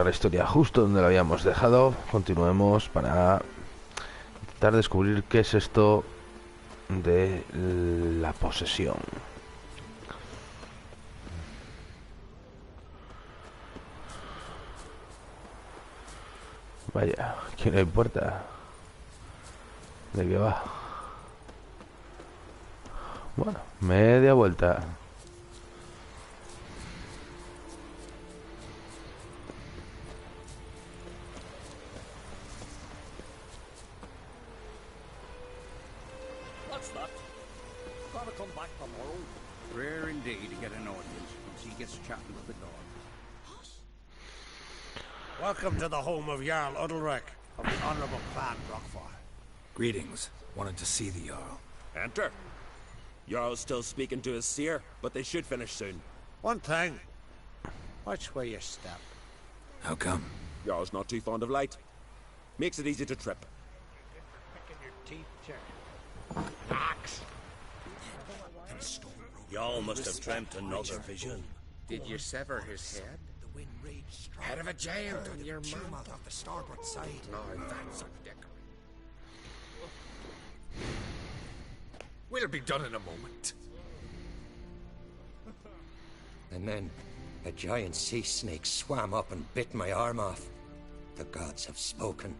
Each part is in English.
La historia justo donde la habíamos dejado. Continuemos para intentar descubrir qué es esto de la posesión. Vaya, aquí no hay puerta. ¿De qué va? Bueno, media vuelta. What's that? Gotta come back tomorrow. Rare indeed to get an audience once he gets chatting with the dog. Welcome to the home of Jarl Udalric of the Honourable Clan Rockford. Greetings. Wanted to see the Jarl. Enter. Jarl's still speaking to his seer, but they should finish soon. One thing. Watch where you step. How come? Jarl's not too fond of light. Makes it easy to trip. Picking your teeth, Jerry. Axe. Y'all must have dreamt another vision. Did you sever his head? The wind raged strong. Head of a giant on your tumult mouth. off the starboard side. No, that's a dick. We'll be done in a moment. And then a giant sea snake swam up and bit my arm off. The gods have spoken.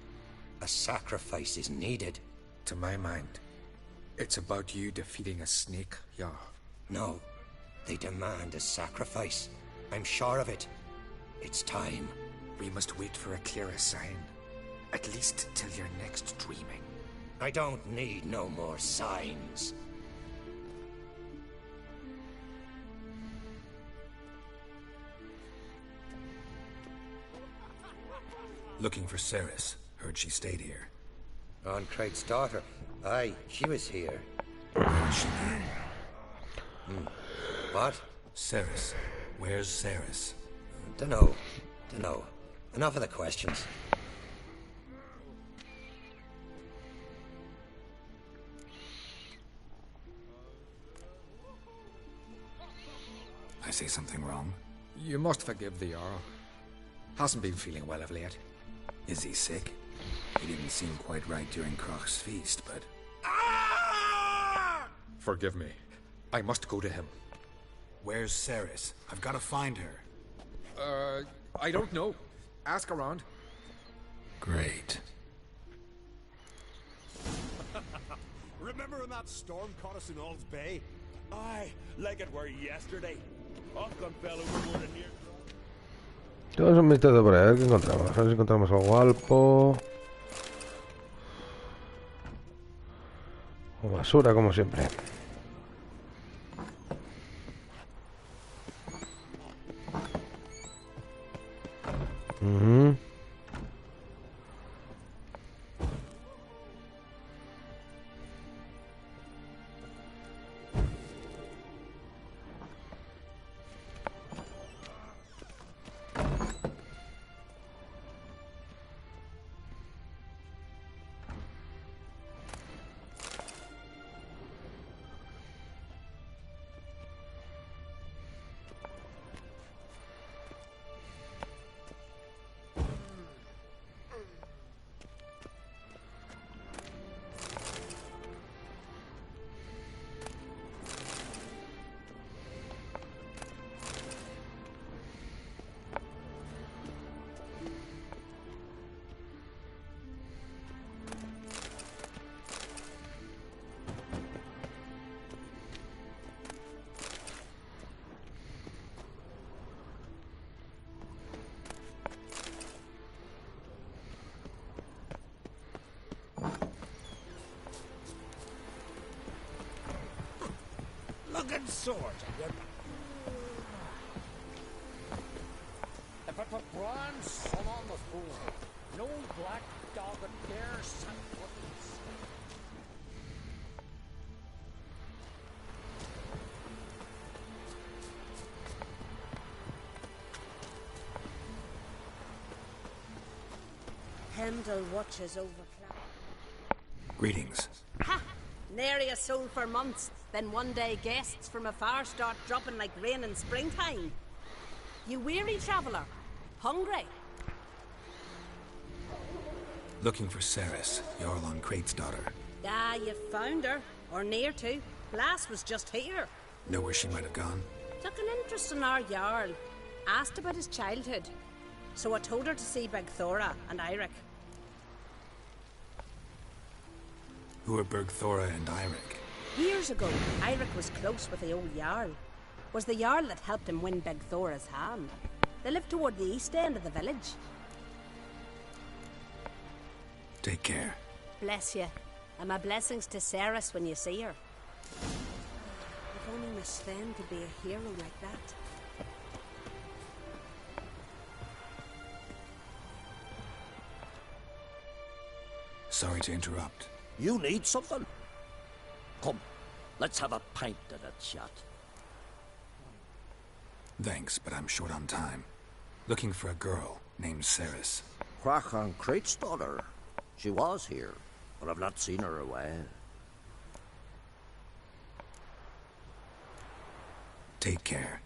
A sacrifice is needed. To my mind, it's about you defeating a snake, Jarl. No, they demand a sacrifice. I'm sure of it. It's time. We must wait for a clearer sign. At least till your next dreaming. I don't need no more signs. Looking for Ceres. Heard she stayed here. On Craig's daughter. Aye, she was here. Where is she now? What? Ceres. Where's Ceres? Dunno. Enough of the questions. I say something wrong? You must forgive the Jarl. Hasn't been feeling well of late. Is he sick? He didn't seem quite right during Croc's feast, but... Forgive me. I must go to him. Where's Ceres? I've got to find her. I don't know. Ask around. Great. Remember when that storm caught us in Ald's Bay? Aye, like it were yesterday. Ofcom fell overboard and near... Tenemos un vistazo por ahí, a ver qué encontramos. A ver si encontramos algo algo. O basura, como siempre. Looking sword, if it were bronze, sun on the floor. No black dog and dare set buttons. Heimdall watches over Cloud. Greetings. Ha! Nary a soul for months. Then one day guests from afar start dropping like rain in springtime. You weary traveller? Hungry? Looking for Ceres, Jarl on Crate's daughter. Ah, you found her. Or near to. Lass was just here. Know where she might have gone? Took an interest in our Jarl. Asked about his childhood. So I told her to see Big Thora and Eirik. Who are Bergthora and Eirik? Years ago, Eirik was close with the old Jarl. Was the Jarl that helped him win Big Thora's hand. They lived toward the east end of the village. Take care. Bless you. And my blessings to Ceres when you see her. If only Miss Sven could be a hero like that. Sorry to interrupt. You need something? Come, let's have a pint at a chat. Thanks, but I'm short on time. Looking for a girl named Ceres. Crack on Crate's daughter. She was here, but I've not seen her a while. Take care.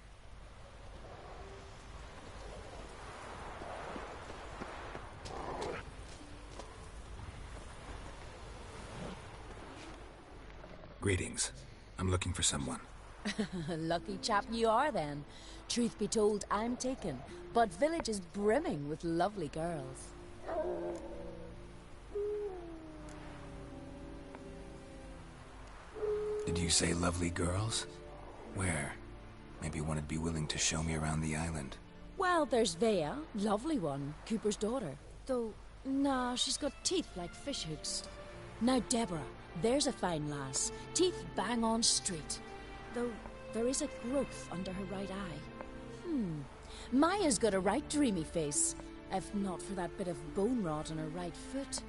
Greetings. I'm looking for someone. Lucky chap you are then. Truth be told, I'm taken, but village is brimming with lovely girls. Did you say lovely girls? Where? Maybe one would be willing to show me around the island. Well, there's Vea, lovely one, Cooper's daughter. Though, nah, she's got teeth like fish hooks. Now Deborah, there's a fine lass, teeth bang on straight. Though there is a growth under her right eye. Maya's got a right dreamy face, if not for that bit of bone rot on her right foot.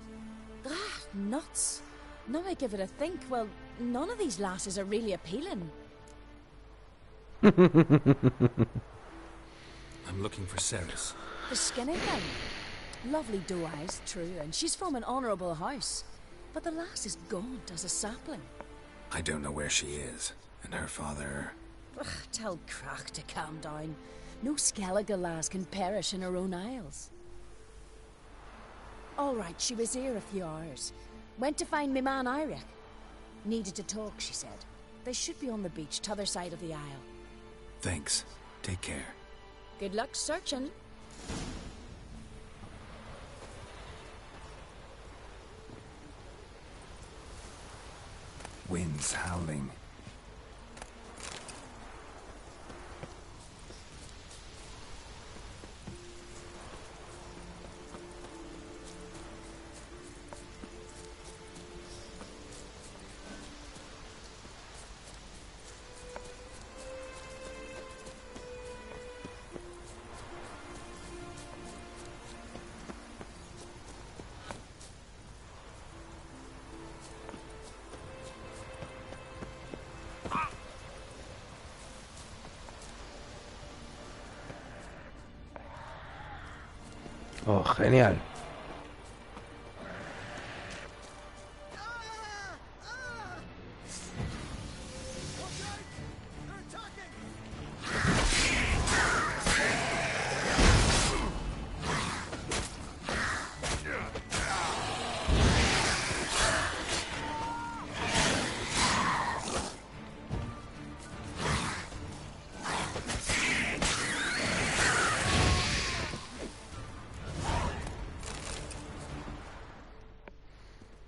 Ah, nuts. Now I give it a think, well, none of these lasses are really appealing. I'm looking for Ceres. The skinny thing. Lovely doe eyes, true, and she's from an honourable house. But the lass is gaunt as a sapling. I don't know where she is, and her father... Ugh, tell Crack to calm down. No Skellige lass can perish in her own isles. All right, she was here a few hours. Went to find me man Eirik. Needed to talk, she said. They should be on the beach, t'other side of the isle. Thanks. Take care. Good luck searching. Winds howling. Oh, genial.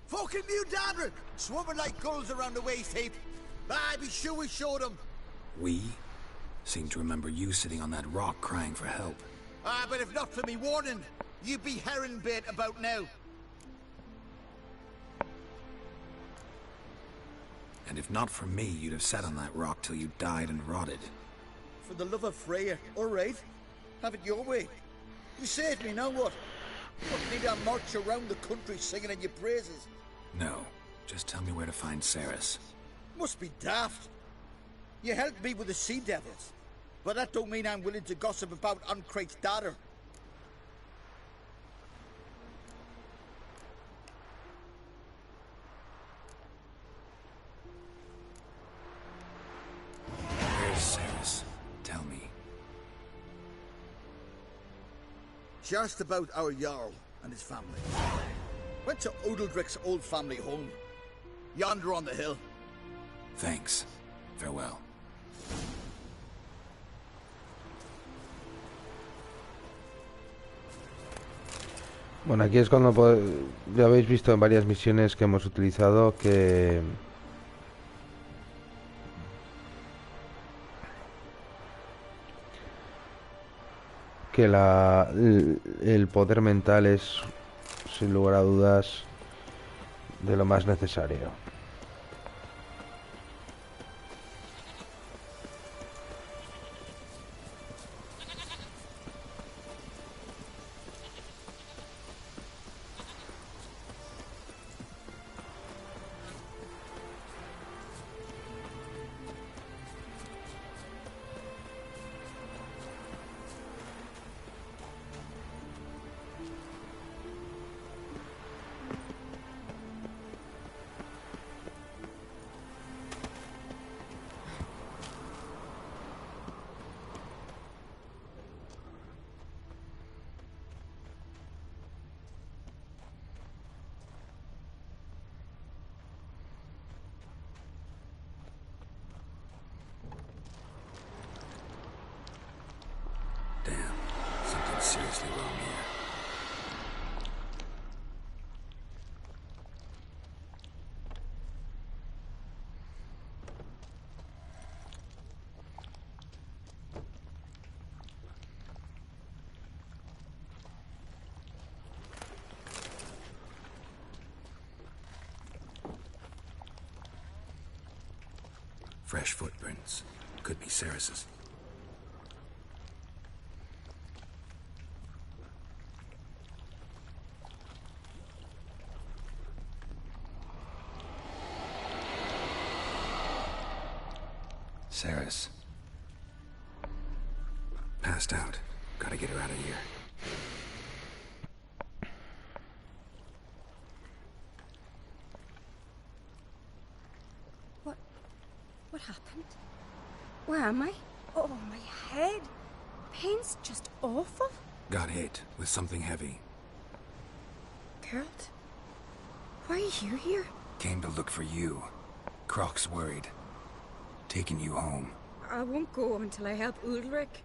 Fucking new Dabrin! Swarming like gulls around the waist heap. I'd be sure we showed them. We? Seem to remember you sitting on that rock crying for help. But if not for me warning, you'd be herring bait about now. And if not for me, you'd have sat on that rock till you died and rotted. For the love of Freya, all right. Have it your way. You saved me, now what? What, need I march around the country singing in your praises? No, just tell me where to find Ceres. Must be daft. You helped me with the Sea Devils, but that don't mean I'm willing to gossip about Uncrate's daughter. Where's Ceres? Tell me. She asked about our Jarl and his family. Went to Odeldrick's old family home. Yonder on the hill. Thanks. Farewell. Bueno, aquí es cuando ya habéis visto en varias misiones que hemos utilizado que el poder mental es, sin lugar a dudas, de lo más necesario. Seriously wrong here. Fresh footprints. Could be Ceres's. Ceres. Passed out. Gotta get her out of here. What happened? Where am I? Oh, my head. Pain's just awful. Got hit with something heavy. Geralt? Why are you here? Came to look for you. Croc's worried. Taking you home. I won't go until I help Ulrich.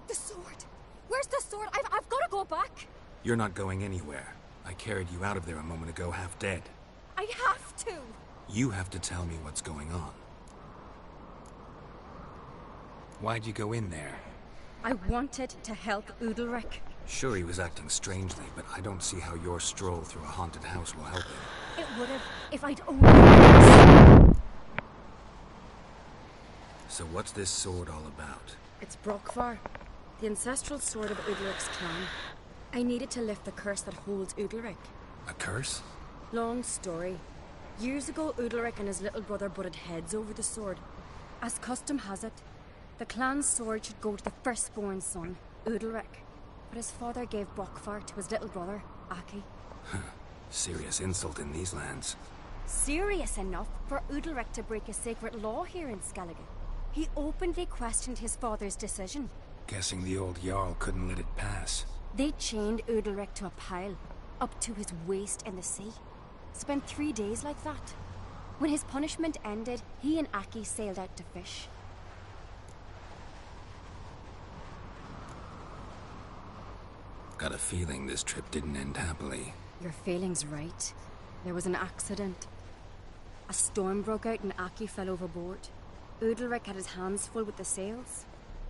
The sword! Where's the sword? I've got to go back! You're not going anywhere. I carried you out of there a moment ago, half dead. I have to! You have to tell me what's going on. Why'd you go in there? I wanted to help Ulrich. Sure, he was acting strangely, but I don't see how your stroll through a haunted house will help him. It would have if I'd only... So what's this sword all about? It's Brockvar, the ancestral sword of Udalric's clan. I needed to lift the curse that holds Udalric. A curse? Long story. Years ago, Udalric and his little brother butted heads over the sword. As custom has it, the clan's sword should go to the firstborn son, Udalric. But his father gave Brockvar to his little brother, Aki. Serious insult in these lands. Serious enough for Udalric to break a sacred law here in Skellige. He openly questioned his father's decision. Guessing the old Jarl couldn't let it pass. They chained Udalric to a pile, up to his waist in the sea. Spent 3 days like that. When his punishment ended, he and Aki sailed out to fish. Got a feeling this trip didn't end happily. Your feeling's right. There was an accident. A storm broke out and Aki fell overboard. Udalric had his hands full with the sails.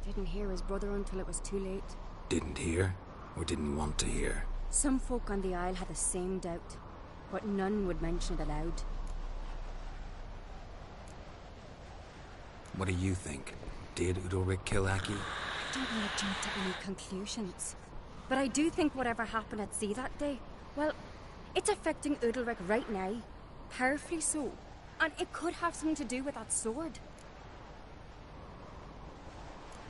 Didn't hear his brother until it was too late. Didn't hear? Or didn't want to hear? Some folk on the Isle had the same doubt, but none would mention it aloud. What do you think? Did Udalric kill Aki? I don't want to jump to any conclusions. But I do think whatever happened at sea that day, well, it's affecting Udalric right now. Powerfully so. And it could have something to do with that sword.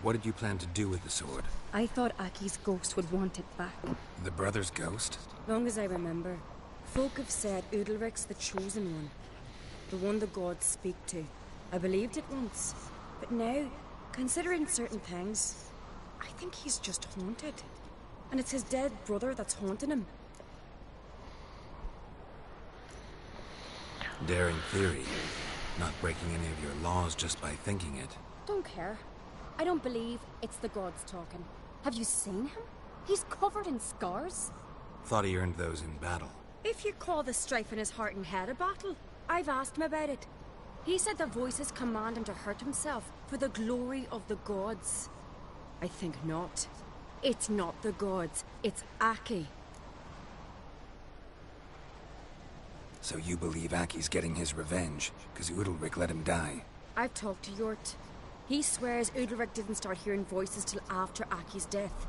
What did you plan to do with the sword? I thought Aki's ghost would want it back. The brother's ghost? Long as I remember, folk have said Udalric's the chosen one. The one the gods speak to. I believed it once. But now, considering certain things, I think he's just haunted. And it's his dead brother that's haunting him. Don't let him jump to any conclusions. But I do think whatever happened at sea that day, well, it's affecting Udalric right now. Powerfully so. And it could have something to do with that sword. Daring theory. Not breaking any of your laws just by thinking it. Don't care. I don't believe it's the gods talking. Have you seen him? He's covered in scars. Thought he earned those in battle. If you call the strife in his heart and head a battle, I've asked him about it. He said the voices command him to hurt himself for the glory of the gods. I think not. It's not the gods, it's Aki. So you believe Aki's getting his revenge, because Udalric let him die? I've talked to Yort. He swears Udalric didn't start hearing voices till after Aki's death.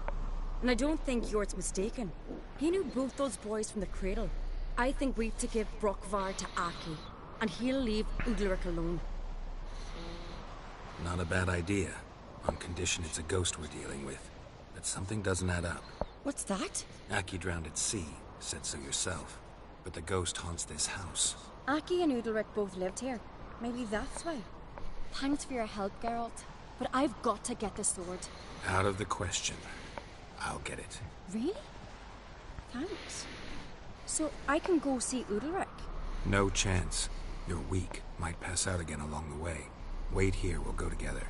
And I don't think Yort's mistaken. He knew both those boys from the cradle. I think we've to give Brokvar to Aki, and he'll leave Udalric alone. Not a bad idea, on condition it's a ghost we're dealing with. But something doesn't add up. What's that? Aki drowned at sea, said so yourself. But the ghost haunts this house. Aki and Udalric both lived here. Maybe that's why. Thanks for your help, Geralt. But I've got to get the sword. Out of the question. I'll get it. Really? Thanks. So I can go see Udalric? No chance. You're weak. Might pass out again along the way. Wait here, we'll go together.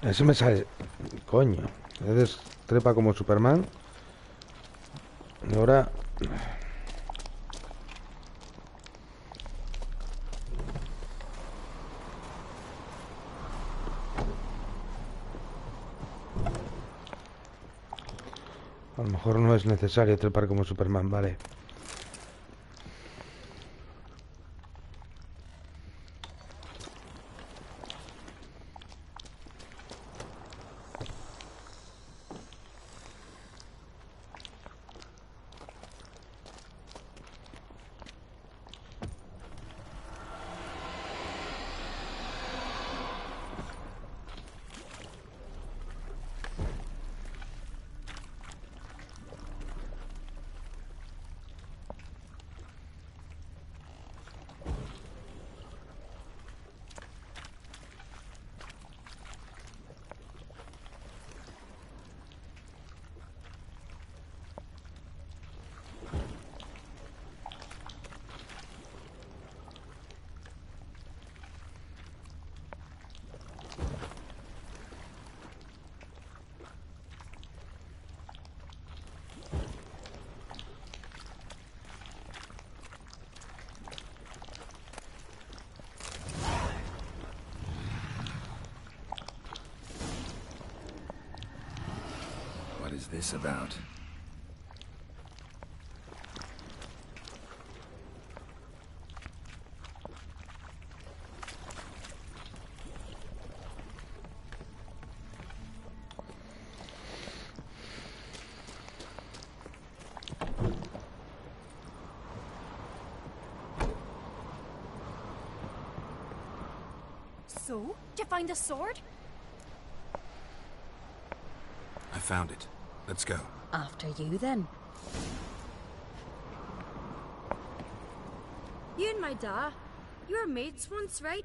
Ese me sale... Coño. Entonces trepa como Superman. Y ahora... A lo mejor no es necesario trepar como Superman, vale. What is this about? So, did you find the sword? I found it. Let's go. After you, then. You and my da, you were mates once, right?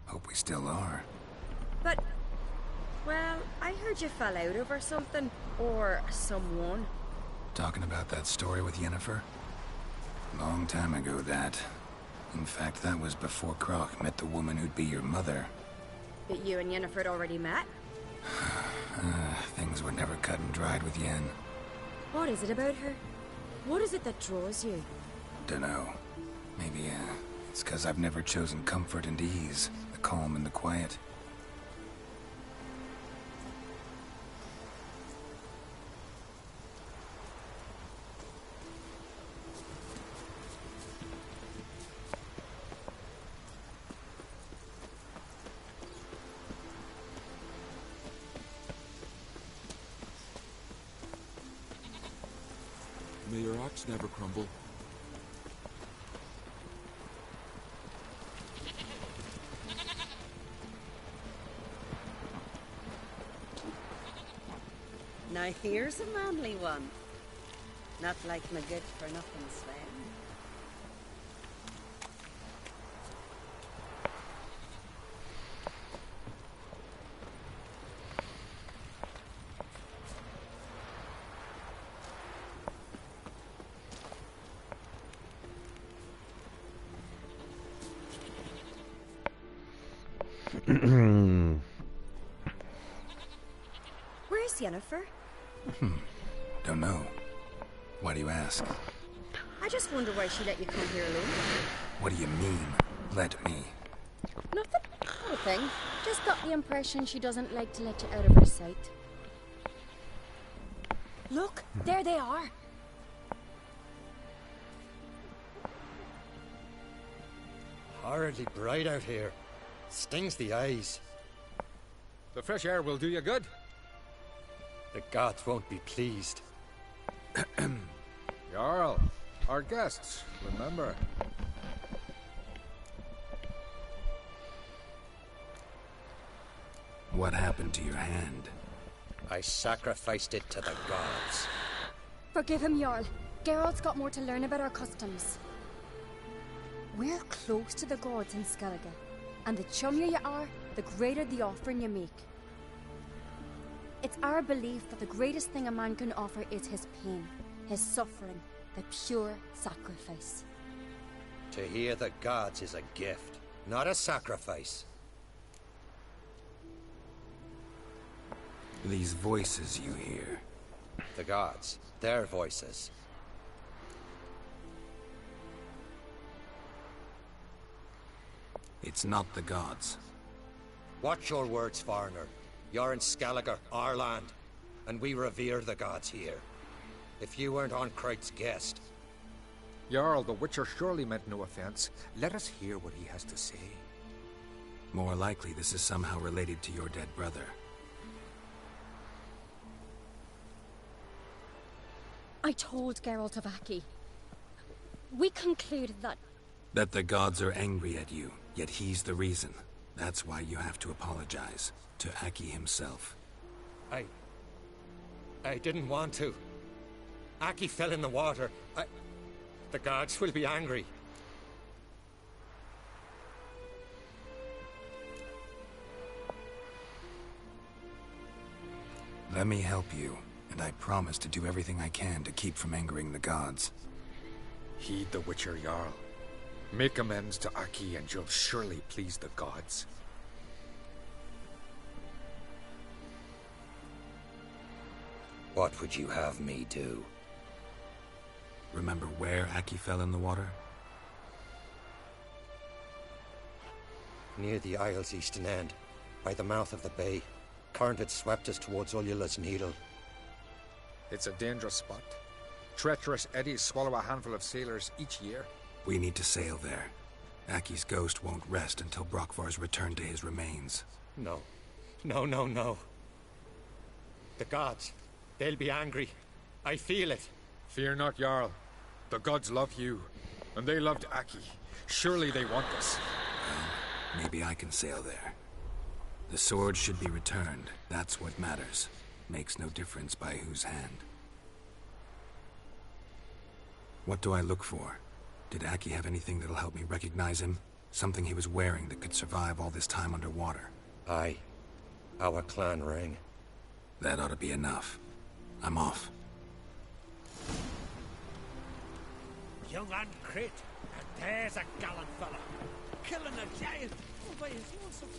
Hope we still are. But, well, I heard you fell out over something. Or someone. Talking about that story with Yennefer? Long time ago, that. In fact, that was before Croc met the woman who'd be your mother. But you and Yennefer had already met? Things were never cut and dried with Yen. What is it about her? What is it that draws you? Dunno. Maybe, it's 'cause I've never chosen comfort and ease, the calm and the quiet. May your axe never crumble. Now here's a manly one. Not like my good-for-nothing Sven. Where's Yennefer? Don't know. Why do you ask? I just wonder why she let you come here alone. What do you mean, let me? Nothing. Not a thing. Just got the impression she doesn't like to let you out of her sight. Look, there they are. Horridly bright out here. Stings the eyes. The fresh air will do you good. The gods won't be pleased. Jarl, our guests, remember. What happened to your hand? I sacrificed it to the gods. Forgive him, Jarl. Geralt's got more to learn about our customs. We're close to the gods in Skellige, and the chummier you are, the greater the offering you make. It's our belief that the greatest thing a man can offer is his pain, his suffering, the pure sacrifice. To hear the gods is a gift, not a sacrifice. These voices you hear. The gods, their voices. It's not the gods. Watch your words, foreigner. You're in Skellige, our land, and we revere the gods here. If you weren't on Kright's guest... Jarl, the Witcher surely meant no offense. Let us hear what he has to say. More likely this is somehow related to your dead brother. I told Geralt of Aki. We concluded that... That the gods are angry at you, yet he's the reason. That's why you have to apologize. To Aki himself. I didn't want to. Aki fell in the water. The gods will be angry. Let me help you, and I promise to do everything I can to keep from angering the gods. Heed the Witcher, Jarl. Make amends to Aki and you'll surely please the gods. What would you have me do? Remember where Aki fell in the water? Near the Isle's eastern end, by the mouth of the bay. Current had swept us towards Ullula's Needle. It's a dangerous spot. Treacherous eddies swallow a handful of sailors each year. We need to sail there. Aki's ghost won't rest until Brokvar's returned to his remains. No. No. The gods, they'll be angry. I feel it. Fear not, Jarl. The gods love you, and they loved Aki. Surely they want us. Well, maybe I can sail there. The sword should be returned. That's what matters. Makes no difference by whose hand. What do I look for? Did Aki have anything that'll help me recognize him? Something he was wearing that could survive all this time underwater? Aye. Our clan ring. That ought to be enough. I'm off. young Ancrate, and there's a gallant fella. Killing a giant all by his lonesome.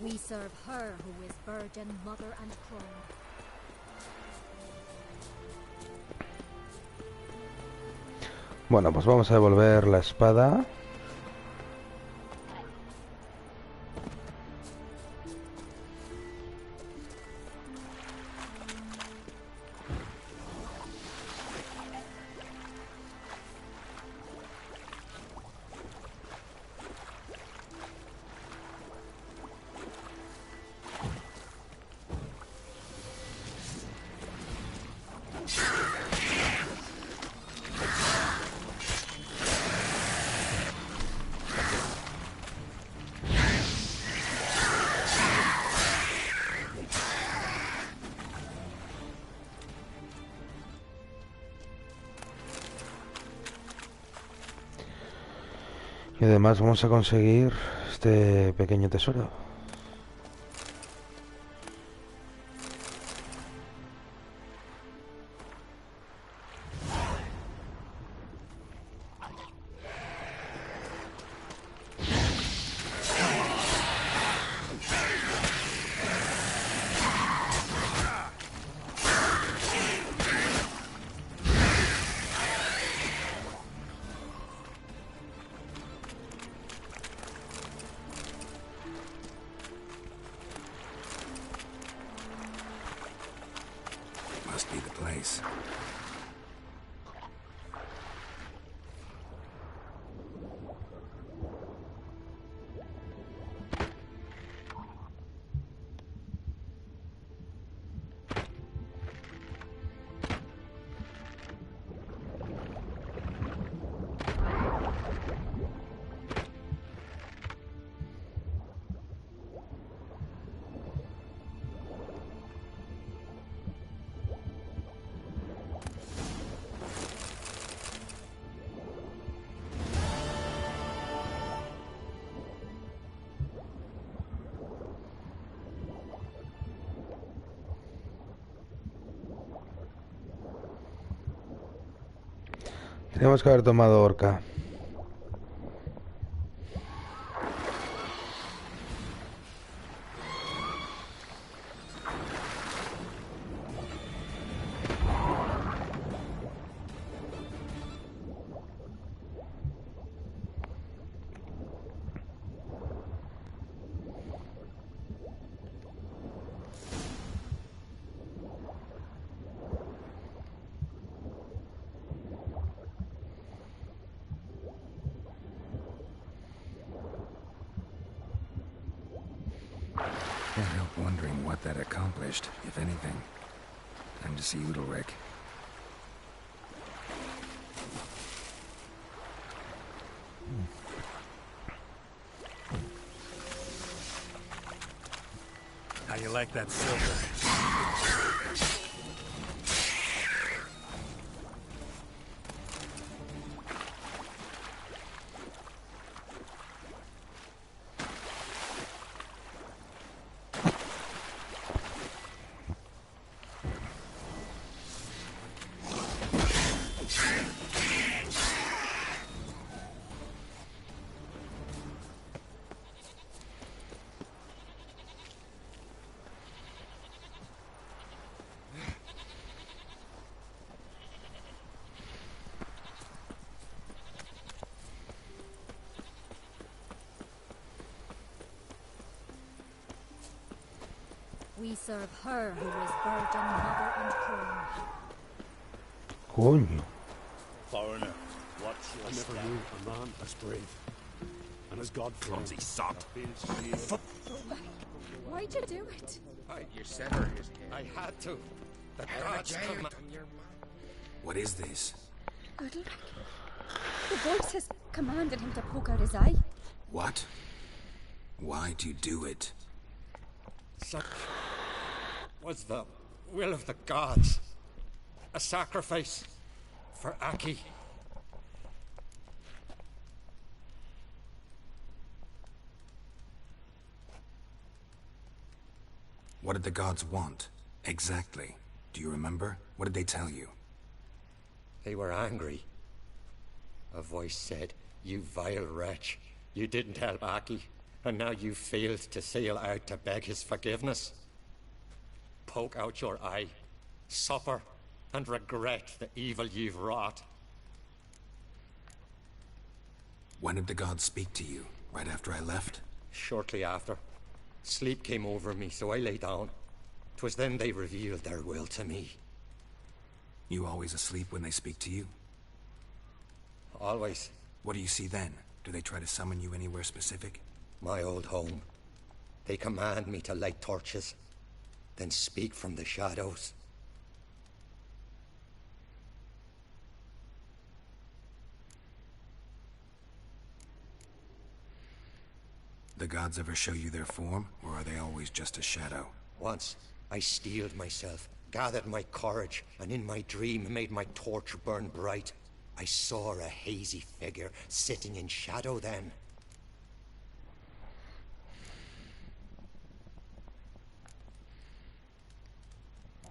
We serve her who is virgin, mother, and crone. Bueno, pues vamos a devolver la espada. Y además vamos a conseguir este pequeño tesoro. Must be the place. Tenemos que haber tomado Orca. Can't help wondering what that accomplished, if anything. Time to see Udalric. How you like that silver? We serve her who is virgin, mother, and crone. Coño. Foreigner, what's your I never knew a man as brave and as God-fearing. Clumsy sot. Why'd you do it? You severed his head. I had to. The gods come. What is this? Udalric. The voice has commanded him to poke out his eye. What? Why'd you do it? Such was the will of the gods. A sacrifice for Aki. What did the gods want? Exactly. Do you remember? What did they tell you? They were angry. A voice said, "You vile wretch. You didn't help Aki, and now you failed to sail out to beg his forgiveness. Poke out your eye, suffer, and regret the evil you've wrought." When did the gods speak to you? Right after I left? Shortly after. Sleep came over me, so I lay down. 'Twas then they revealed their will to me. You always asleep when they speak to you? Always. What do you see then? Do they try to summon you anywhere specific? My old home. They command me to light torches, then speak from the shadows. The gods ever show you their form, or are they always just a shadow? Once, I steeled myself, gathered my courage, and in my dream made my torch burn bright. I saw a hazy figure sitting in shadow then.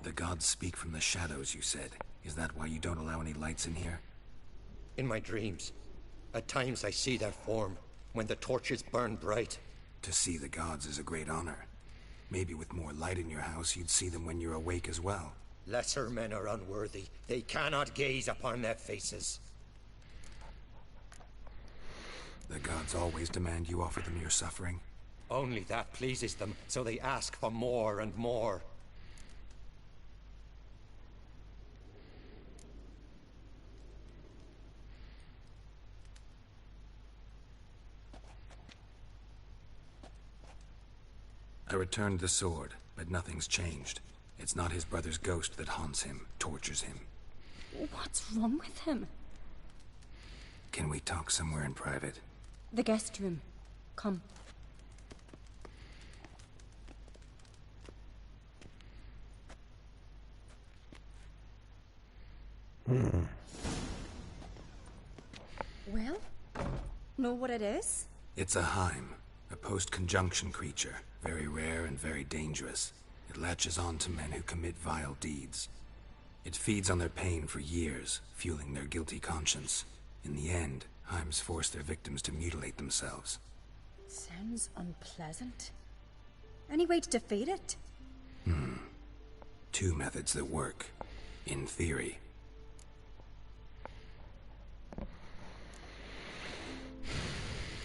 The gods speak from the shadows, you said. Is that why you don't allow any lights in here? In my dreams. At times I see their form, when the torches burn bright. To see the gods is a great honor. Maybe with more light in your house, you'd see them when you're awake as well. Lesser men are unworthy. They cannot gaze upon their faces. The gods always demand you offer them your suffering? Only that pleases them, so they ask for more and more. I returned the sword, but nothing's changed. It's not his brother's ghost that haunts him, tortures him. What's wrong with him? Can we talk somewhere in private? The guest room. Come. Well, know what it is? It's a Heim, a post-conjunction creature, very rare and very dangerous. It latches on to men who commit vile deeds. It feeds on their pain for years, fueling their guilty conscience. In the end, Heims force their victims to mutilate themselves. Sounds unpleasant. Any way to defeat it? Two methods that work, in theory.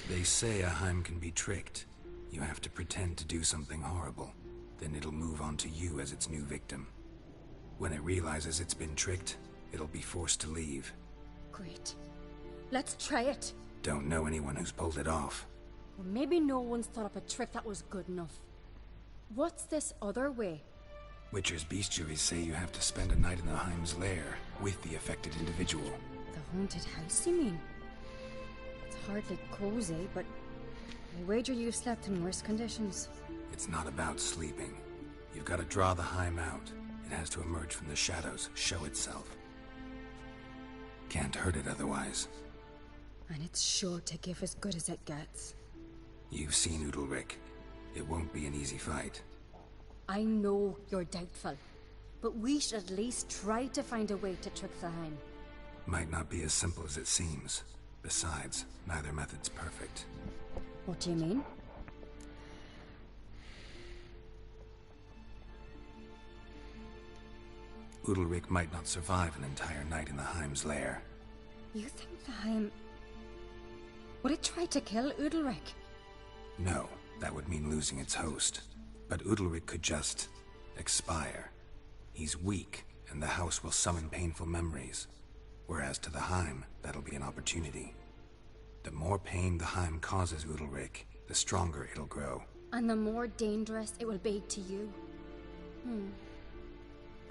They say a Heim can be tricked. You have to pretend to do something horrible. Then it'll move on to you as its new victim. When it realizes it's been tricked, it'll be forced to leave. Great. Let's try it. Don't know anyone who's pulled it off. Or maybe no one's thought up a trick that was good enough. What's this other way? Witcher's bestiaries say you have to spend a night in the Heim's lair with the affected individual. The haunted house, you mean? It's hardly cozy, but I wager you slept in worse conditions. It's not about sleeping. You've got to draw the Heim out. It has to emerge from the shadows, show itself. Can't hurt it otherwise. And it's sure to give as good as it gets. You've seen Udalric. It won't be an easy fight. I know you're doubtful, but we should at least try to find a way to trick the Heim. Might not be as simple as it seems. Besides, neither method's perfect. What do you mean? Udalric might not survive an entire night in the Heim's lair. You think the Heim... Would it try to kill Udalric? No, that would mean losing its host. But Udalric could just... expire. He's weak, and the house will summon painful memories. Whereas to the Heim, that'll be an opportunity. The more pain the Heim causes Udalric, the stronger it'll grow. And the more dangerous it will be to you.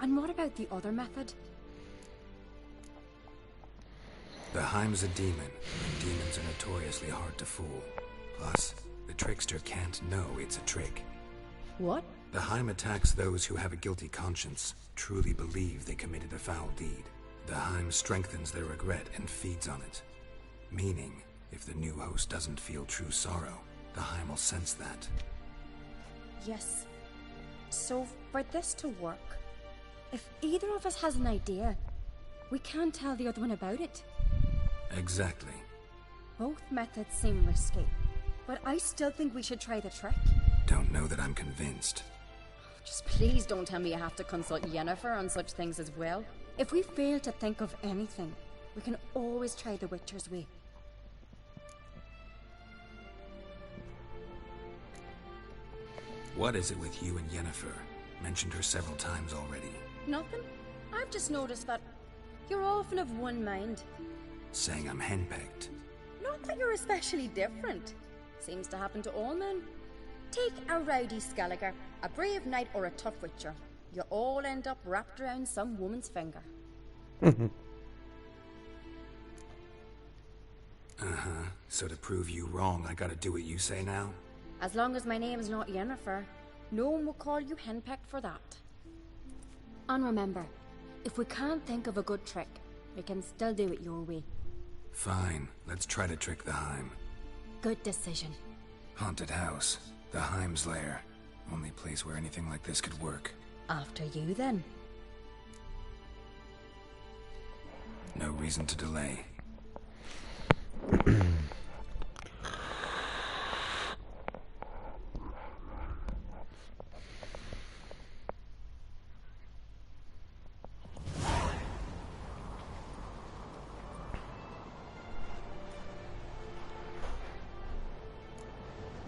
And what about the other method? The Heim's a demon, and demons are notoriously hard to fool. Plus, the trickster can't know it's a trick. What? The Heim attacks those who have a guilty conscience, truly believe they committed a foul deed. The Heim strengthens their regret and feeds on it. Meaning, if the new host doesn't feel true sorrow, the Heim will sense that. Yes. So, for this to work, if either of us has an idea, we can't tell the other one about it. Exactly. Both methods seem risky, but I still think we should try the trick. Don't know that I'm convinced. Just please don't tell me you have to consult Yennefer on such things as well. If we fail to think of anything, we can always try the Witcher's way. What is it with you and Yennefer? Mentioned her several times already. Nothing. I've just noticed that you're often of one mind. Saying I'm henpecked. Not that you're especially different. Seems to happen to all men. Take a rowdy Skelliger, a brave knight, or a tough witcher. You all end up wrapped around some woman's finger. So to prove you wrong, I gotta do what you say now? As long as my name's not Yennefer, no one will call you henpecked for that. And remember, if we can't think of a good trick, we can still do it your way. Fine, let's try to trick the Heim. Good decision. Haunted house, the Heim's lair. Only place where anything like this could work. After you, then. No reason to delay.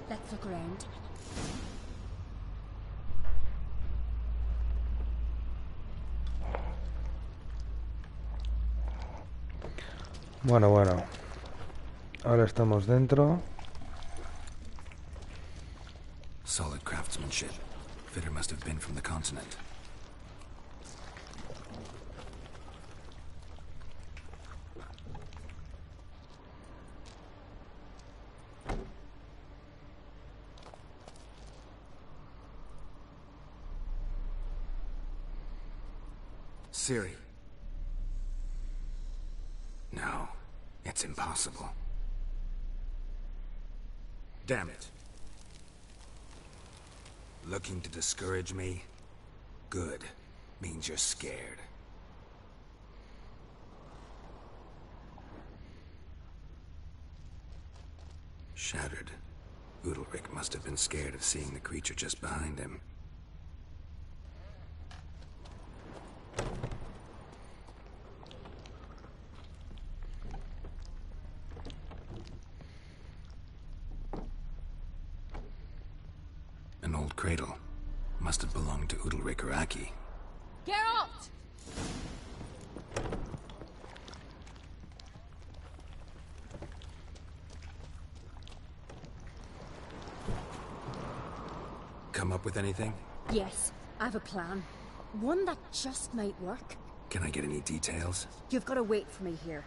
Let's look around. Bueno. Ahora estamos dentro. Solid craftsmanship. Fitter must have been from the continent. Ciri. No, it's impossible. Damn it. Looking to discourage me? Good. Means you're scared. Shattered. Udalric must have been scared of seeing the creature just behind him. An old cradle. Must have belonged to Udalric or Aki. Geralt! Come up with anything? Yes, I have a plan. One that just might work. Can I get any details? You've got to wait for me here.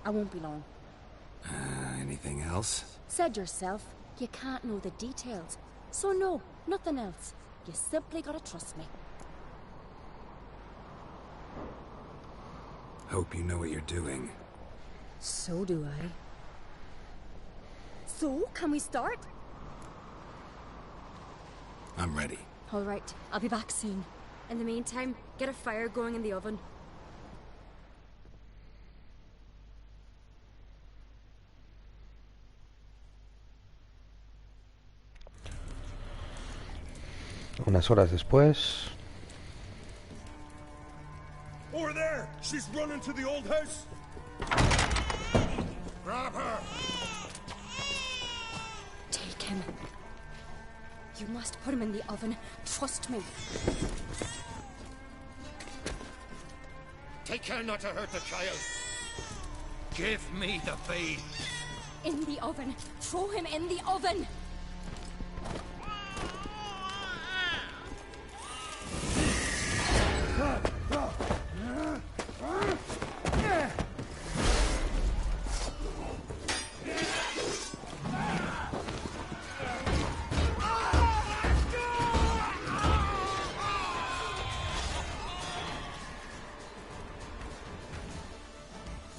I won't be long. Anything else? Said yourself, you can't know the details. So no, nothing else. You simply gotta trust me. Hope you know what you're doing. So do I. So, can we start? I'm ready. All right, I'll be back soon. In the meantime, get a fire going in the oven. Unas horas después. Over there! She's running to the old house! Grab her! Take him. You must put him in the oven. Trust me. Take care not to hurt the child. Give me the babe. In the oven. Throw him in the oven.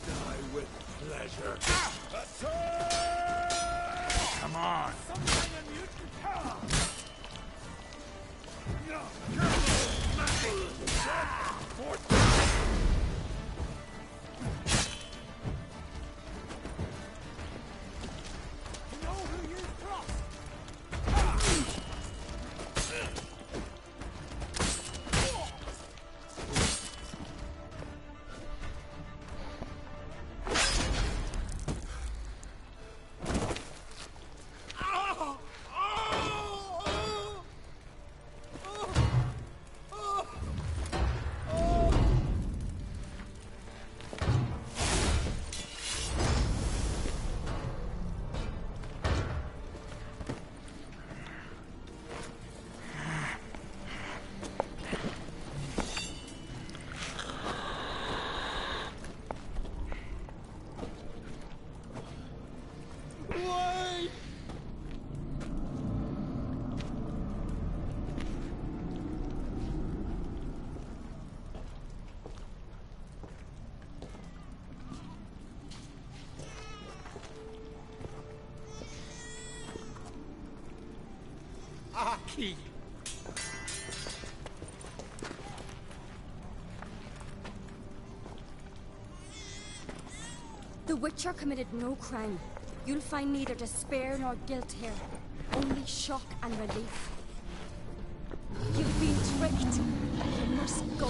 Die with pleasure. Come on! Aki! The Witcher committed no crime. You'll find neither despair nor guilt here. Only shock and relief. You've been tricked. You must go.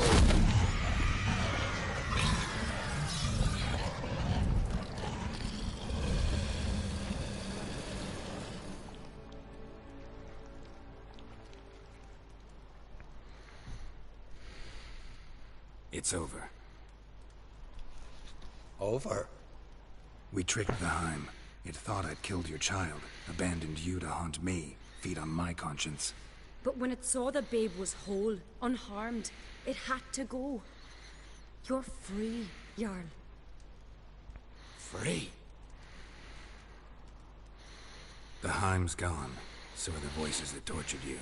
It's over. Over? We tricked the Heim. It thought I'd killed your child, abandoned you to haunt me, feed on my conscience. But when it saw the babe was whole, unharmed, it had to go. You're free, Jarl. Free? The Heim's gone. So are the voices that tortured you.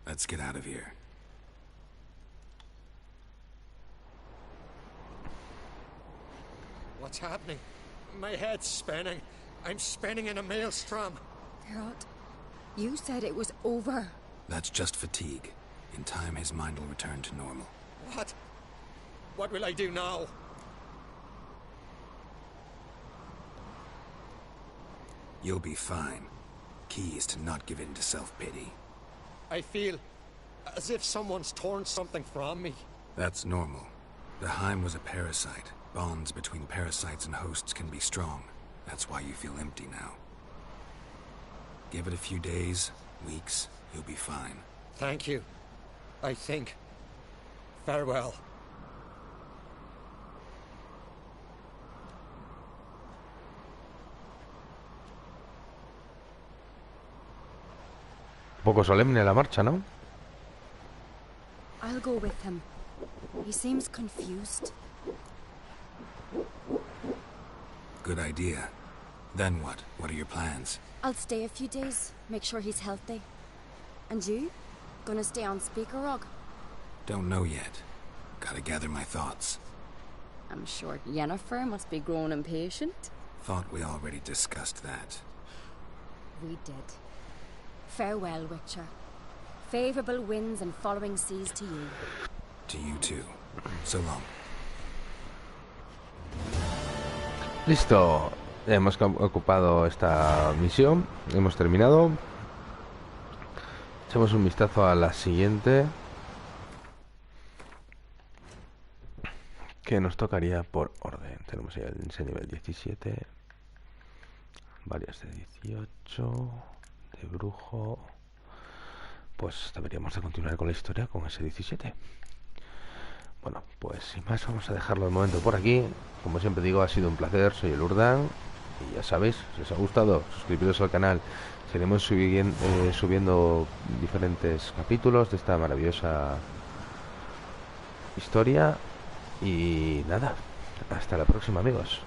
Let's get out of here. What's happening? My head's spinning. I'm spinning in a maelstrom. Geralt, you said it was over. That's just fatigue. In time, his mind will return to normal. What? What will I do now? You'll be fine. Key is to not give in to self-pity. I feel as if someone's torn something from me. That's normal. The Heim was a parasite. Bonds between parasites and hosts can be strong. That's why you feel empty now. Give it a few days, weeks, you'll be fine. Thank you. I think. Farewell. Poco solemne la marcha, ¿no? I'll go with him. He seems confused. Good idea. Then what? What are your plans? I'll stay a few days, make sure he's healthy. And you? Gonna stay on Speaker Rog? Don't know yet. Gotta gather my thoughts. I'm sure Yennefer must be growing impatient. Thought we already discussed that. We did. Farewell, Witcher. Favorable winds and following seas to you. To you too. So long. Listo. Hemos ocupado esta misión. Hemos terminado. Echamos un vistazo a la siguiente, que nos tocaría por orden. Tenemos ya ese nivel 17. Varias de 18. De brujo. Pues deberíamos de continuar con la historia con ese 17. Bueno, pues sin más vamos a dejarlo de momento por aquí. Como siempre digo, ha sido un placer. Soy el Urdan. Y ya sabéis, si os ha gustado, suscribiros al canal. Seguiremos subiendo diferentes capítulos de esta maravillosa historia. Y nada, hasta la próxima, amigos.